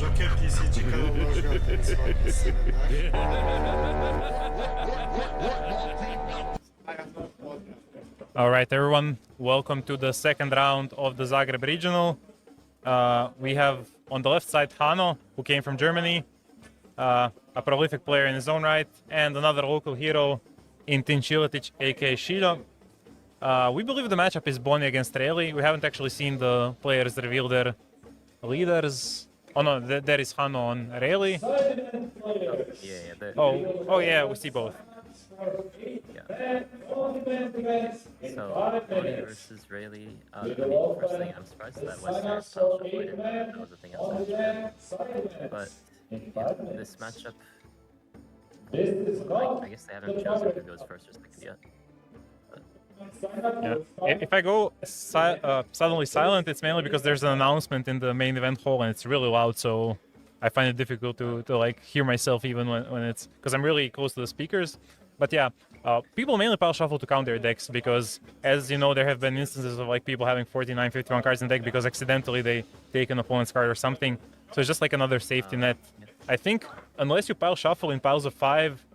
Joker-TCG kanalına hoş geldiniz. All right, everyone, welcome to the second round of the Zagreb regional. We have on the left side Hano, who came from Germany, a prolific player in his own right, and another local hero in Tinchiletic, aka Shido. We believe the matchup is G-Bonney against Rayleigh. We haven't actually seen the players reveal their leaders. Oh no, there is Hano on Rayleigh. Oh yeah, we see both. So, G-Bonney versus Rayleigh. First thing, I'm surprised that Western style shuffle. I didn't know that was a thing outside Japan. But yeah, this matchup, I guess they haven't chosen who goes first or second yet. Yeah. If I go suddenly silent, it's mainly because there's an announcement in the main event hall and it's really loud, so I find it difficult to like hear myself even when it's because I'm really close to the speakers. But yeah, people mainly pile shuffle to count their decks because, as you know, there have been instances of like people having 49, 51 cards in deck because accidentally they take an opponent's card or something. So it's just like another safety net. I think unless you pile shuffle in piles of 5,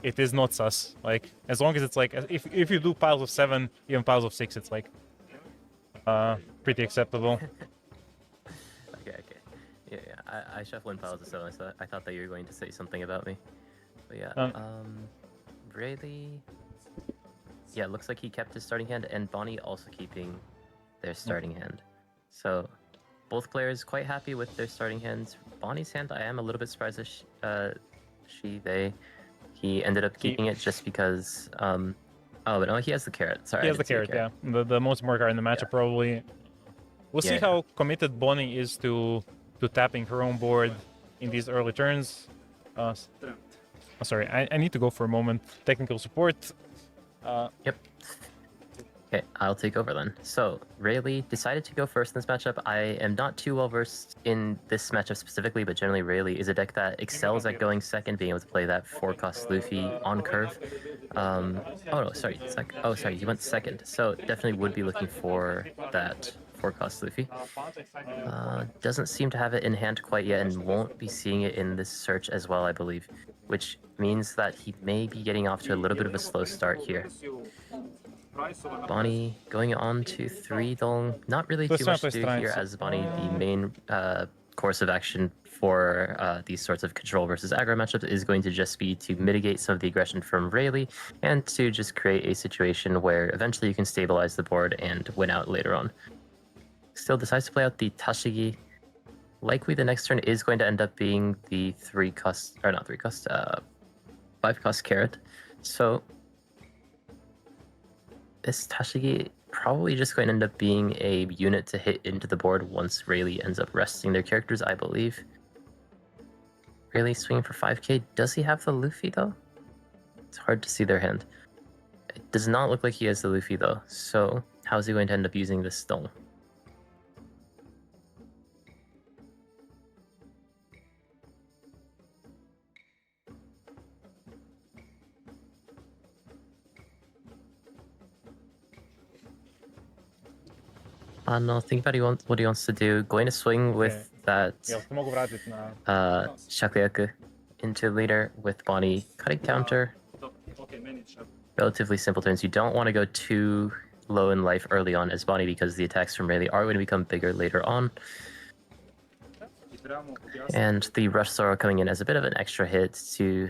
it is not sus. Like, as long as it's like, if you do piles of 7, even piles of 6, it's like pretty acceptable. Okay. Yeah. I shuffle in piles of 7, so I thought that you were going to say something about me. But yeah, Rayleigh, yeah, looks like he kept his starting hand, and G-Bonney also keeping their starting hand. So both players quite happy with their starting hands. G-Bonney's hand, I am a little bit surprised that he ended up keeping it just because. Oh, but no, he has the carrot. Sorry, he has the carrot. Yeah, the most more card in the matchup probably. We'll see how committed G-Bonney is to tapping her own board in these early turns. Sorry, I need to go for a moment. Technical support. Yep. Okay, I'll take over then. So, Rayleigh decided to go first in this matchup. I am not too well versed in this matchup specifically, but generally Rayleigh is a deck that excels at going second, being able to play that 4-cost Luffy on curve. Oh no, sorry, he went second. So definitely would be looking for that 4-cost Luffy. Doesn't seem to have it in hand quite yet, and won't be seeing it in this search as well, I believe, which means that he may be getting off to a little bit of a slow start here. G-Bonney going on to 3 though, not really too much to do here, as G-Bonney, the main course of action for these sorts of control versus aggro matchups is going to just be to mitigate some of the aggression from Rayleigh and to just create a situation where eventually you can stabilize the board and win out later on. Still decides to play out the Tashigi. Likely the next turn is going to end up being the 5-cost carrot. So this Tashigi probably just going to end up being a unit to hit into the board once Rayleigh ends up resting their characters, I believe. Rayleigh swinging for 5k. Does he have the Luffy though? It's hard to see their hand. It does not look like he has the Luffy though. So how is he going to end up using this stone? No, think about what he wants to do. Going to swing with that Shakuyaku into leader with G-Bonney cutting counter. Relatively simple turns. You don't want to go too low in life early on as G-Bonney because the attacks from Rayleigh are going to become bigger later on. And the Rush Zoro coming in as a bit of an extra hit to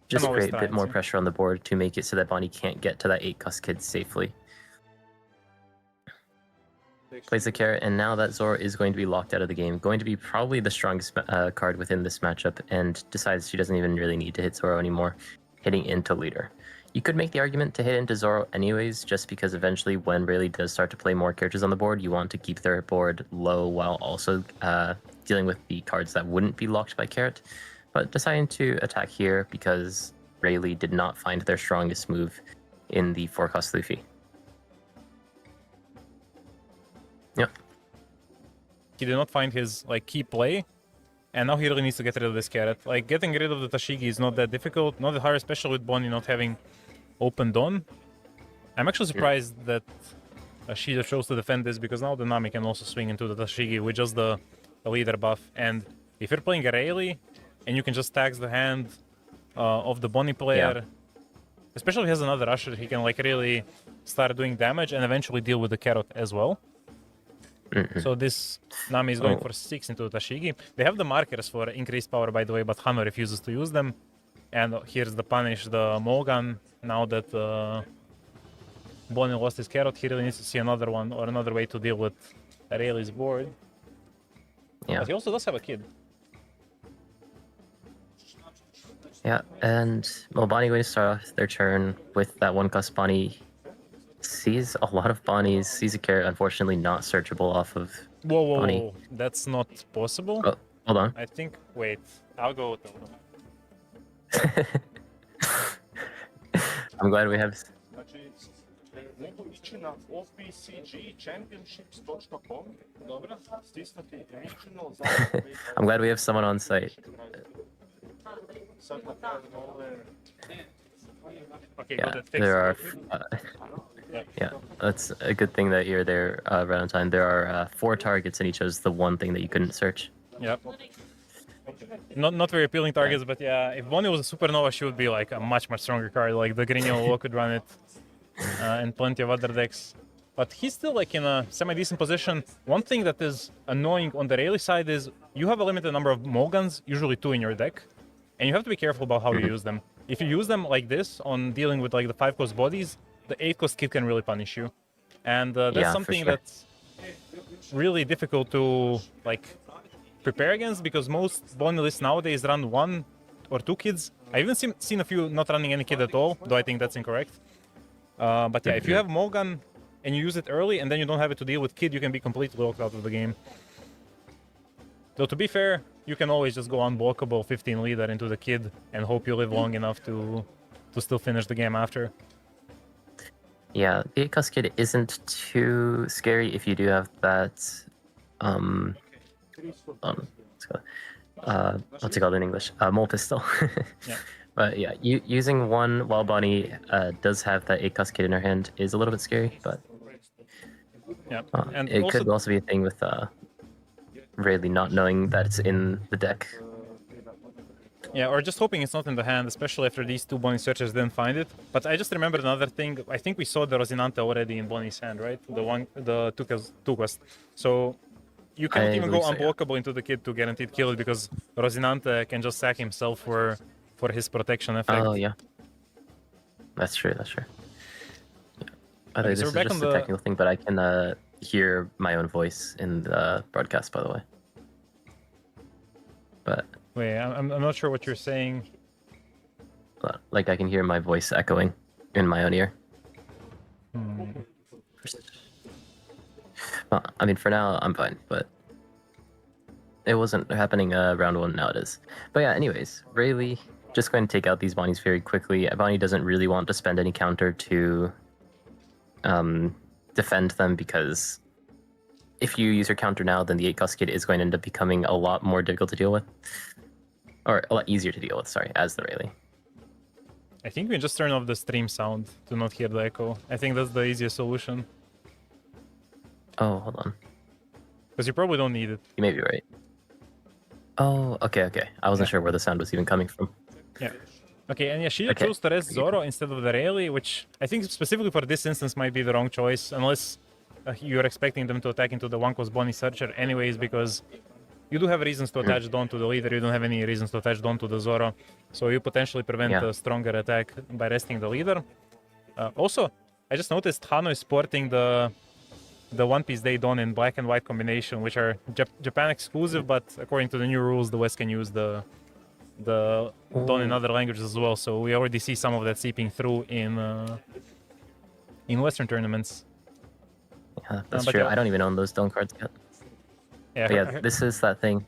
just create a bit more pressure on the board to make it so that G-Bonney can't get to that 8-cost kid safely. Plays the carrot, and now that Zoro is going to be locked out of the game, going to be probably the strongest card within this matchup, and decides she doesn't even really need to hit Zoro anymore, hitting into leader. You could make the argument to hit into Zoro anyways, just because eventually when Rayleigh does start to play more characters on the board, you want to keep their board low while also dealing with the cards that wouldn't be locked by carrot. But deciding to attack here because Rayleigh did not find their strongest move in the 4-cost Luffy. Yep. He did not find his like key play, and now he really needs to get rid of this carrot. Like, getting rid of the Tashigi is not that difficult, not that hard, especially with G-Bonney not having open Dawn. I'm actually surprised that Shida chose to defend this, because now the Nami can also swing into the Tashigi with just the a leader buff. And if you're playing a Rayleigh, and you can just tax the hand of the Bonnie player, especially if he has another Usher, he can like really start doing damage and eventually deal with the Carrot as well. So this Nami is going for 6 into Tashigi. They have the markers for increased power, by the way, but Hano refuses to use them. And here's the punish, the Mulligan. Now that Bonnie lost his Carrot, he really needs to see another one or another way to deal with Rayleigh's board. Yeah. But he also does have a kid. Yeah, and well, Bonnie going to start off their turn with that one cost Bonnie. Sees a lot of Bonnies, sees a Carrot, unfortunately not searchable off of Bonnie. Whoa, that's not possible. Oh, hold on. I think, wait, I'll go with I'm glad we have... Mogu ići na optcg.championships.com. Dobro, stisnuti regional Zagreb. I'm glad we have someone on site. Sad napravimo ove... Okay, Yeah, good, fix there are... it. yeah, that's a good thing that you're there right on time. There are 4 targets and he chose the one thing that you couldn't search. Yep. Not very appealing targets, but yeah, if Bonnie was a Supernova, she would be like a much stronger card. Like the Grignol could run it, and plenty of other decks. But he's still like in a semi-decent position. One thing that is annoying on the Rayleigh side is you have a limited number of Mulligans, usually 2 in your deck, and you have to be careful about how you use them. If you use them like this on dealing with like the 5-cost bodies, the 8-cost kid can really punish you, and that's Yeah, something for sure. that's really difficult to like prepare against, because most Bonnie lists nowadays run 1 or 2 kids. I even seen a few not running any kid at all, though I think that's incorrect. But yeah, if you have Mulligan and you use it early and then you don't have it to deal with kid, you can be completely locked out of the game. Though to be fair, you can always just go unblockable 15 leader into the kid and hope you live long enough to still finish the game after. Yeah, the 8-cost kid isn't too scary if you do have that... what's it called in English? Mole pistol. Yeah. But yeah, using one while Bonnie does have that 8-cost kid in her hand is a little bit scary, but Yeah, and it also, could also be a thing with Rayleigh not knowing that it's in the deck. yeah, or just hoping it's not in the hand, especially after these 2 Bonnie searchers didn't find it. But I just remembered another thing. I think we saw the Rosinante already in Bonnie's hand, right? The 2-cost. So you cannot I even go believe so, yeah. unblockable into the kid to guaranteed kill it, because Rosinante can just sack himself for his protection effect. Oh yeah, that's true. That's true. Yeah. By the way, Okay, so this we're is back just on a the- technical thing, but I can hear my own voice in the broadcast. By the way, but Wait, I'm not sure what you're saying. like I can hear my voice echoing in my own ear. Well, I mean, for now I'm fine, but it wasn't happening round 1. Now it is. But yeah, anyways, Rayleigh just going to take out these Bonnies very quickly. Bonnie doesn't really want to spend any counter to defend them, because if you use your counter now, then the 8-cost kid is going to end up becoming a lot more difficult to deal with. Or a lot easier to deal with, sorry, as the Rayleigh. I think we just turn off the stream sound to not hear the echo. I think that's the easiest solution, Oh, hold on. because you probably don't need it. You may be right. Oh, okay. I wasn't sure where the sound was even coming from. Yeah. Okay, and yeah, she Okay. chose to rest Zoro instead of the Rayleigh, which I think specifically for this instance might be the wrong choice, unless you're expecting them to attack into the 1-cost Bonnie Searcher anyways, because you do have reasons to attach Dawn to the leader, you don't have any reasons to attach Dawn to the Zoro, so you potentially prevent Yeah. a stronger attack by resting the leader. Also, I just noticed Hano is sporting the One Piece Day Dawn in black and white combination, which are Japan exclusive, but according to the new rules, the West can use the Dawn in other languages as well. So we already see some of that seeping through in Western tournaments. Yeah, that's but true. yeah. I don't even own those Dawn cards yet. Yeah, But yeah, this is that thing.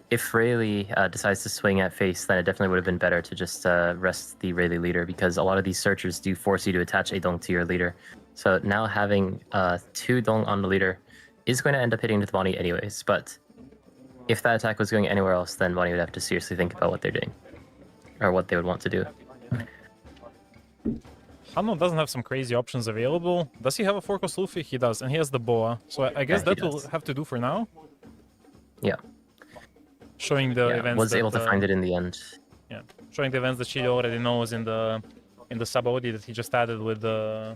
If Rayleigh decides to swing at face, then it definitely would have been better to just rest the Rayleigh leader, because a lot of these searchers do force you to attach a Dong to your leader. So now having 2 Dong on the leader is going to end up hitting the Bonnie anyways, but if that attack was going anywhere else, then Bonnie would have to seriously think about what they're doing, or what they would want to do. Hano doesn't have some crazy options available. Does he have a 4-cost Luffy? He does, and he has the Boa. So I guess Yeah, he that will does. have to do for now. Yeah. Showing the Yeah, events was that, able to find it in the end. Yeah, showing the events that she already knows in the sub-OD that he just added with the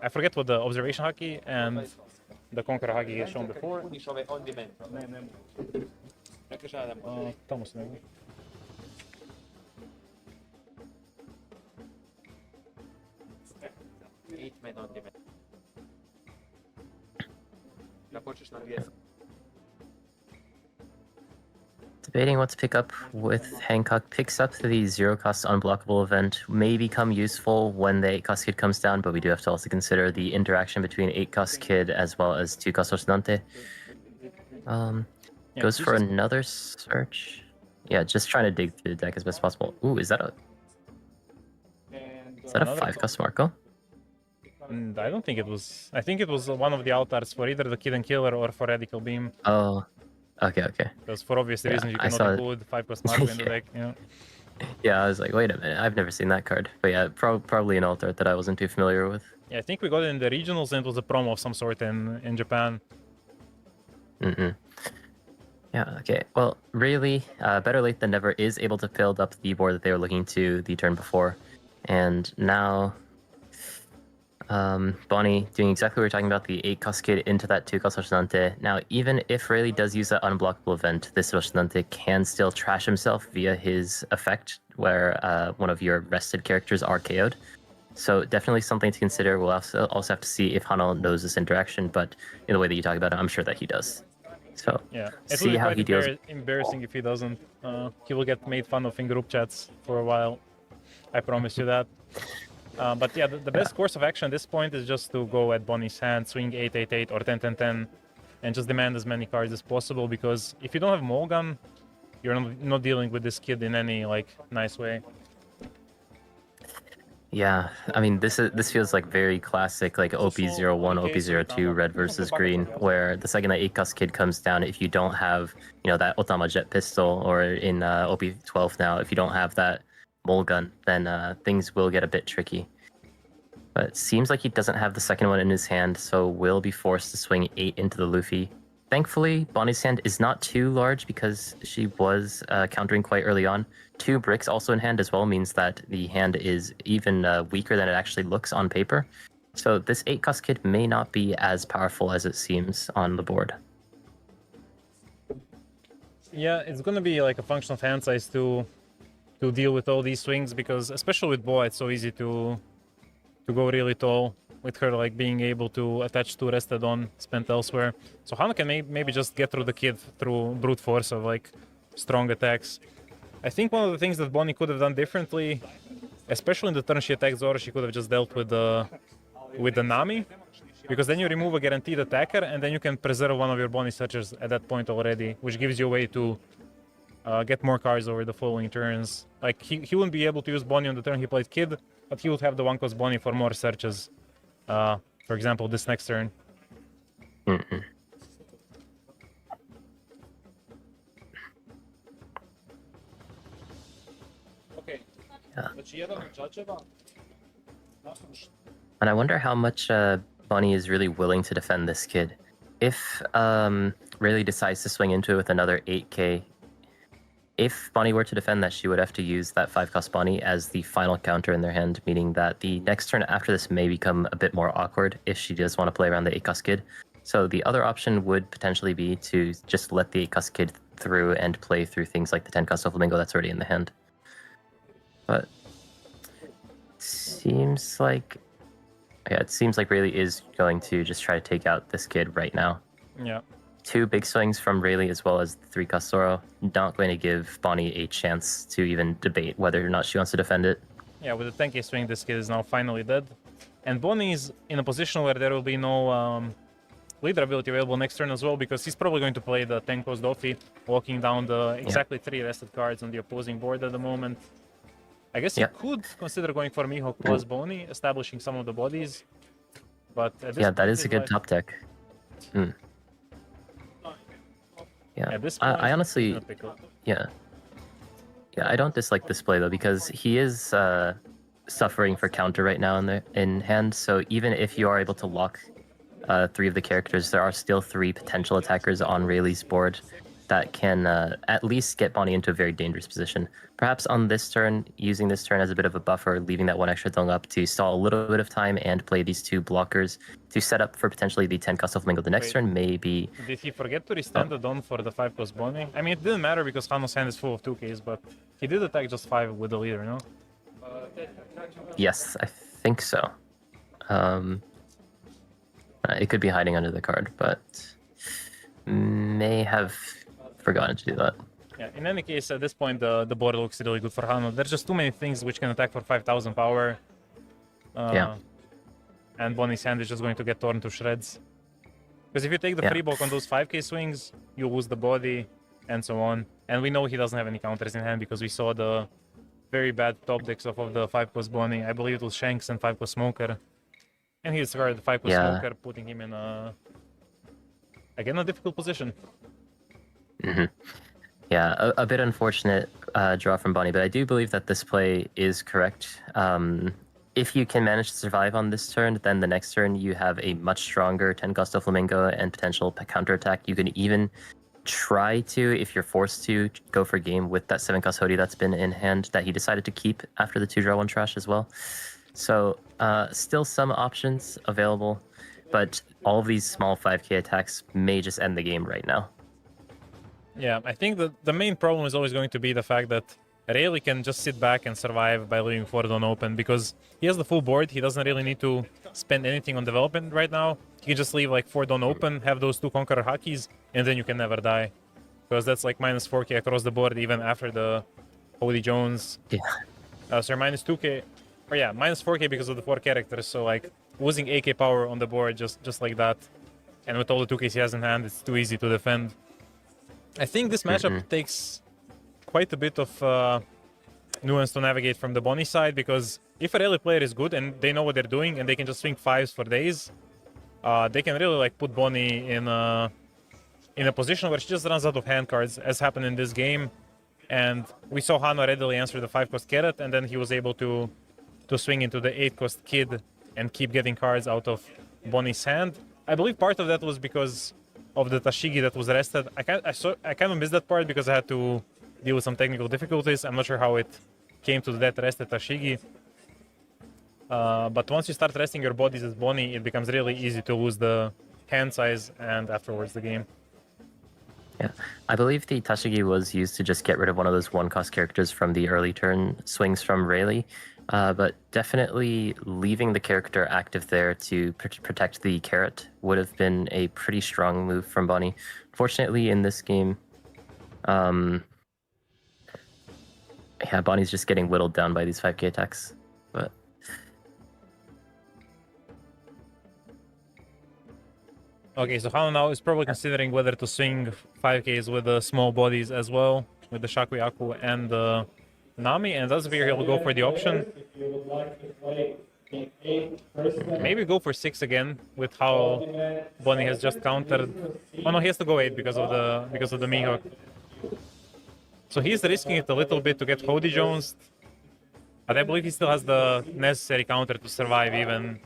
I forget what the observation hockey and the conqueror hockey is shown before. Tamo se negdje. Debating what to pick up with Hancock. Picks up the 0-cost unblockable event. May become useful when the 8-cost kid comes down, but we do have to also consider the interaction between 8-cost kid as well as 2-cost Osnante. Goes for another search. Yeah, just trying to dig through the deck as best as possible. Ooh, is that a 5-cost Marco? I don't think it was. I think it was one of the altars for either the Kid and Killer or for Radical Beam. Oh, okay. Because for obvious reasons you I cannot saw include 5-cost Marco in the deck. Yeah. Yeah, I was like, wait a minute, I've never seen that card. But yeah, probably an altar that I wasn't too familiar with. Yeah, I think we got it in the regionals and it was a promo of some sort in Japan. Yeah, okay. Well, Rayleigh, better late than never, is able to build up the board that they were looking to the turn before. And now, Bonnie doing exactly what we were talking about, the 8-cost kid into that 2-cost Oshnante. Now, even if Rayleigh does use that unblockable event, this Oshnante can still trash himself via his effect, where one of your rested characters are KO'd. So definitely something to consider. We'll also have to see if Hanno knows this interaction, but in the way that you talk about it, I'm sure that he does. So yeah, it see will be how quite he deals. embarrassing if he doesn't. He will get made fun of in group chats for a while. I promise you that. But yeah, the best course of action at this point is just to go at Bonnie's hand, swing 8-8-8 or 10-10-10, and just demand as many cards as possible. Because if you don't have Mulligan, you're not dealing with this kid in any nice way. Yeah, I mean this feels like very classic OP01, OP02 red versus green, where the second that 8-cost kid comes down, if you don't have that Otama jet pistol, or in OP12 now, if you don't have that Mulligan, then things will get a bit tricky. But it seems like he doesn't have the second one in his hand, so will be forced to swing 8 into the Luffy. Thankfully, Bonnie's hand is not too large because she was countering quite early on. 2 bricks also in hand as well means that the hand is even weaker than it actually looks on paper. So this 8-cost kid may not be as powerful as it seems on the board. Yeah, it's going to be like a function of hand size to deal with all these swings, because especially with Boa, it's so easy to go really tall with her being able to attach 2 rested on spent elsewhere. So Hanno can maybe just get through the kid through brute force of strong attacks. I think one of the things that Bonnie could have done differently, especially in the turn she attacks Zoro, she could have just dealt with the Nami, because then you remove a guaranteed attacker and then you can preserve one of your Bonnie searchers at that point already, which gives you a way to get more cards over the following turns. He wouldn't be able to use Bonnie on the turn he played Kid, but he would have the 1-cost Bonnie for more searches. For example, this next turn. And I wonder how much Bonnie is really willing to defend this kid. If Rayleigh decides to swing into it with another 8k, if Bonnie were to defend that, she would have to use that 5-cost Bonnie as the final counter in their hand, meaning that the next turn after this may become a bit more awkward if she does want to play around the 8-cost kid. So the other option would potentially be to just let the 8-cost kid through and play through things like the 10-cost Flamingo that's already in the hand. But seems like Rayleigh is going to just try to take out this kid right now. Yeah. 2 big swings from Rayleigh as well as the 3-cost Zoro. Not going to give Bonnie a chance to even debate whether or not she wants to defend it. Yeah, with the 10k swing, this kid is now finally dead. And Bonnie is in a position where there will be no leader ability available next turn as well, because he's probably going to play the 10-cost Doffy, walking down the exactly 3 rested cards on the opposing board at the moment. I guess you could consider going for Mihawk plus Bonnie, establishing some of the bodies. But at this that is a good top deck. Yeah, at this point, I honestly, I don't dislike this play though, because he is suffering for counter right now in hand. So even if you are able to lock three of the characters, there are still three potential attackers on Rayleigh's board that can at least get Bonnie into a very dangerous position. Perhaps on this turn, using this turn as a bit of a buffer, leaving that one extra dong up to stall a little bit of time and play these two blockers to set up for potentially the 10 cost of Flamingo the next Wait. turn, maybe... Did he forget to restand the Dawn for the 5 cost Bonnie? I mean, it didn't matter because Hano's hand is full of 2Ks, but he did attack just 5 with the leader, no? Yes, I think so. It could be hiding under the card, but may have forgotten to do that. Yeah, in any case, at this point, the board looks really good for Hano. There's just too many things which can attack for 5,000 power. Yeah. And Bonnie's hand is just going to get torn to shreds. Because if you take the free block on those 5k swings, you lose the body, and so on. And we know he doesn't have any counters in hand because we saw the very bad top decks of the 5 cost Bonnie. I believe it was Shanks and 5 cost Smoker. And he discarded the 5 cost Smoker, putting him in again, a difficult position. Yeah, a bit unfortunate draw from Bonnie, but I do believe that this play is correct. If you can manage to survive on this turn, then the next turn you have a much stronger 10 cost Flamingo and potential counterattack. You can even try to, if you're forced to, go for game with that 7 cost Hody that's been in hand that he decided to keep after the 2 draw 1 trash as well. So still some options available, but all of these small 5k attacks may just end the game right now. Yeah, I think that the main problem is always going to be the fact that Rayleigh can just sit back and survive by leaving 4 Dawn open because he has the full board. He doesn't really need to spend anything on development right now. He can just leave like 4 Dawn open, have those 2 Conqueror Hakis, and then you can never die. Because that's like minus 4k across the board even after the Holy Jones. Yeah. Sorry, minus 2k. Or yeah, minus 4k because of the 4 characters. So like losing 8k power on the board just like that. And with all the 2ks he has in hand, it's too easy to defend. I think this matchup takes quite a bit of nuance to navigate from the Bonnie side, because if a Rayleigh player is good and they know what they're doing and they can just swing 5s for days, they can really like put Bonnie in a position where she just runs out of hand cards, as happened in this game. And we saw Hano readily answer the 5 cost Carrot, and then he was able to swing into the 8 cost Kid and keep getting cards out of Bonnie's hand. I believe part of that was because of the Tashigi that was rested. I kind of missed that part because I had to deal with some technical difficulties. I'm not sure how it came to that rested Tashigi. But once you start resting your bodies as Bonnie, it becomes really easy to lose the hand size and afterwards the game. Yeah, I believe the Tashigi was used to just get rid of one of those 1-cost characters from the early turn swings from Rayleigh. But definitely leaving the character active there to protect the carrot would have been a pretty strong move from Bonnie. Fortunately, in this game, yeah, Bonnie's just getting whittled down by these 5k attacks. But okay, so Hano now is probably considering whether to swing 5ks with the small bodies as well, with the Shakuyaku and the Nami, and that's where he'll go for the option. Maybe go for 6 again with how Bonnie has just countered. Oh no, he has to go 8 because of the Mihawk. So he's risking it a little bit to get Hody Jones, but I believe he still has the necessary counter to survive even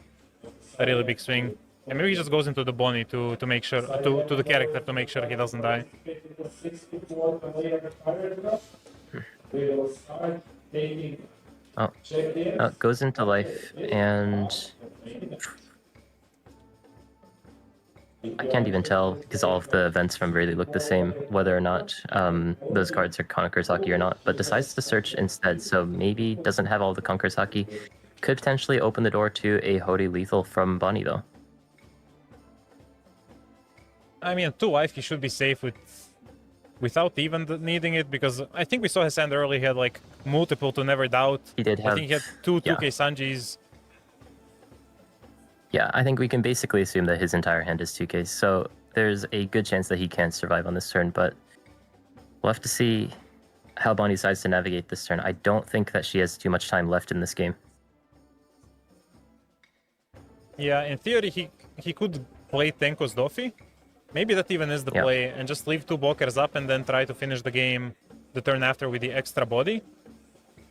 a really big swing. And maybe he just goes into the Bonnie to make sure to the character to make sure he doesn't die. Oh, goes into life, and I can't even tell because all of the events from Rayleigh look the same, whether or not those cards are Conqueror's Haki or not, but decides to search instead, so maybe doesn't have all the Conqueror's Haki. Could potentially open the door to a Hody lethal from Bonnie, though. I mean, 2 life, he should be safe without even needing it, because I think we saw his hand early. He had like multiple to Never Doubt. He did have, I think he had 2 2k Sanjis. Yeah, I think we can basically assume that his entire hand is 2Ks, so there's a good chance that he can survive on this turn, but we'll have to see how Bonnie decides to navigate this turn. I don't think that she has too much time left in this game. Yeah, in theory, he could play Tenko's Dofi. Maybe that even is the play, and just leave 2 blockers up and then try to finish the game the turn after with the extra body.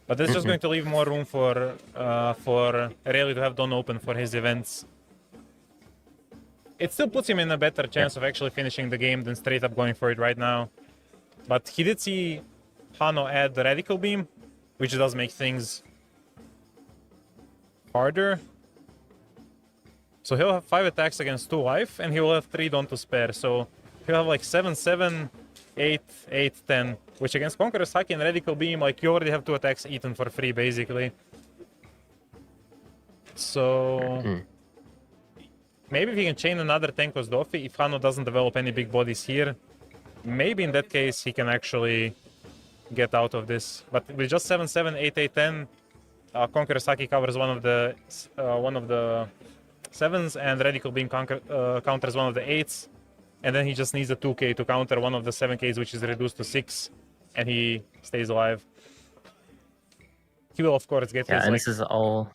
But that's just going to leave more room for Rayleigh to have Dawn open for his events. it still puts him in a better chance of actually finishing the game than straight up going for it right now. But he did see Hano add the Radical Beam, which does make things harder. So he'll have 5 attacks against 2 life, and he will have 3 Dawn to spare. So he'll have like 7, 7, 8, 8, 10. Which against Conqueror's Haki and Radical Beam, like you already have 2 attacks eaten for free, basically. So maybe if he can chain another Tenko's Dofi, if Hano doesn't develop any big bodies here, maybe in that case he can actually get out of this. But with just 7, 7, 8, 8, 10, Conqueror's Haki covers one of the 7s, and Radical Beam counters one of the 8s, and then he just needs a 2k to counter one of the 7ks, which is reduced to 6, and he stays alive. He will, of course, get his, and like... this is all...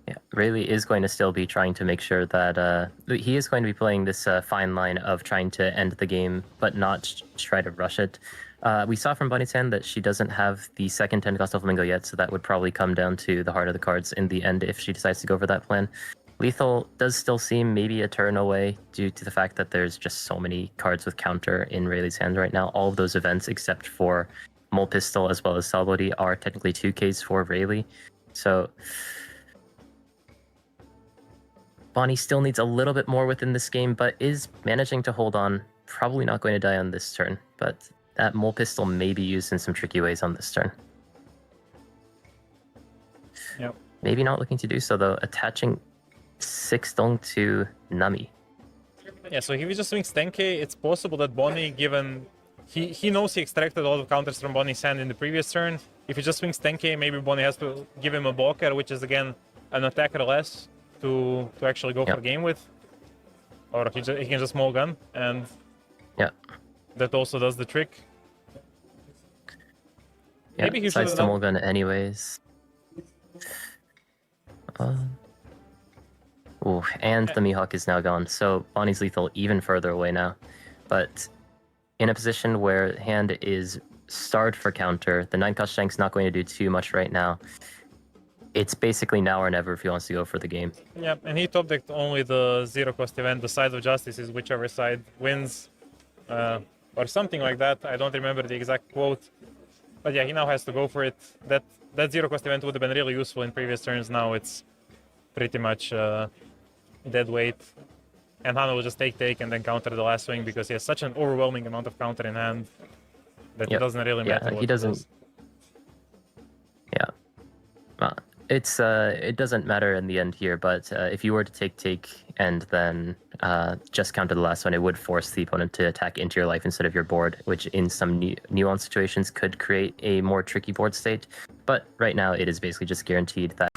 Yeah, Rayleigh is going to still be trying to make sure that he is going to be playing this fine line of trying to end the game, but not try to rush it. We saw from Bonnie's hand that she doesn't have the second 10 cost Flamingo yet, so that would probably come down to the heart of the cards in the end if she decides to go for that plan. Lethal does still seem maybe a turn away due to the fact that there's just so many cards with counter in Rayleigh's hand right now. All of those events, except for Mole Pistol as well as Salbody, are technically 2Ks for Rayleigh. So Bonnie still needs a little bit more within this game, but is managing to hold on. Probably not going to die on this turn, but that Mole Pistol may be used in some tricky ways on this turn. Yep. Maybe not looking to do so, though. Attaching 6 Dong to Nami. Yeah, so if he just swings 10k, it's possible that Bonnie, given... He knows he extracted a lot of counters from Bonnie's hand in the previous turn. If he just swings 10k, maybe Bonnie has to give him a blocker, which is, again, an attacker less to actually go for game with. Or he can just small gun, and that also does the trick. Yeah, maybe he decides should to small gun anyways. Ooh, and the Mihawk is now gone, so Bonnie's lethal even further away now. But in a position where hand is starved for counter, the 9-cost Shank's not going to do too much right now. It's basically now or never if he wants to go for the game. Yeah, and he top decked only the 0-cost event. The Side of Justice is whichever side wins, or something like that. I don't remember the exact quote. But yeah, he now has to go for it. That 0-cost event would have been really useful in previous turns. Now it's pretty much dead weight. And Hano will just take and then counter the last swing because he has such an overwhelming amount of counter in hand that it doesn't really matter what he doesn't. Yeah. It doesn't matter in the end here, but if you were to take and then just counter the last one, it would force the opponent to attack into your life instead of your board, which in some nuanced situations could create a more tricky board state. But right now, it is basically just guaranteed that